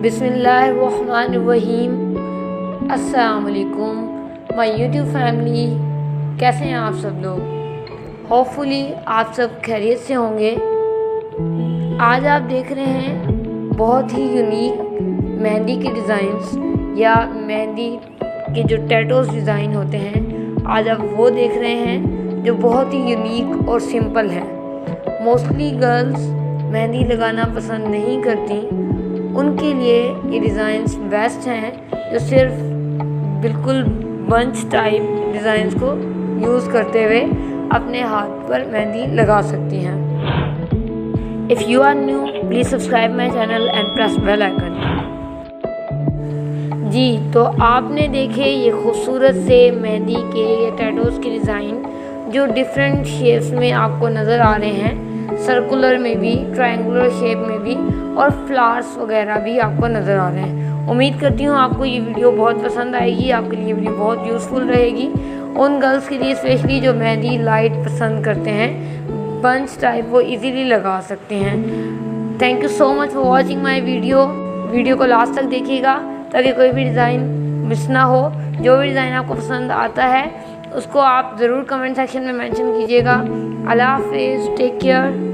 बिस्मिल्लाहिर्रहमानिर्रहीम। अस्सलाम वालेकुम माय यूट्यूब फैमिली, कैसे हैं आप सब लोग। होपफुली आप सब खैरियत से होंगे। आज आप देख रहे हैं बहुत ही यूनिक मेहंदी के डिज़ाइंस या मेहंदी के जो टैटूज डिज़ाइन होते हैं, आज आप वो देख रहे हैं जो बहुत ही यूनिक और सिंपल है। मोस्टली गर्ल्स मेहंदी लगाना पसंद नहीं करती, उनके लिए ये डिज़ाइंस बेस्ट हैं जो सिर्फ बिल्कुल बंच टाइप डिज़ाइंस को यूज़ करते हुए अपने हाथ पर मेहंदी लगा सकती हैं। If you are new please subscribe my channel and press bell icon. जी, तो आपने देखे ये खूबसूरत से मेहंदी के ये टैटूज़ के डिज़ाइन जो डिफरेंट शेप्स में आपको नज़र आ रहे हैं, सर्कुलर में भी, ट्रायंगुलर शेप में भी और फ्लावर्स वगैरह भी आपको नज़र आ रहे हैं। उम्मीद करती हूँ आपको ये वीडियो बहुत पसंद आएगी, आपके लिए वीडियो बहुत यूज़फुल रहेगी। उन गर्ल्स के लिए स्पेशली जो मेहंदी लाइट पसंद करते हैं, बंच टाइप, वो इजीली लगा सकते हैं। Thank you so much for watching my video को लास्ट तक देखिएगा ताकि कोई भी डिज़ाइन मिस ना हो। जो भी डिज़ाइन आपको पसंद आता है उसको आप ज़रूर कमेंट सेक्शन में मेंशन कीजिएगा। अल्लाह हाफिज़, टेक केयर।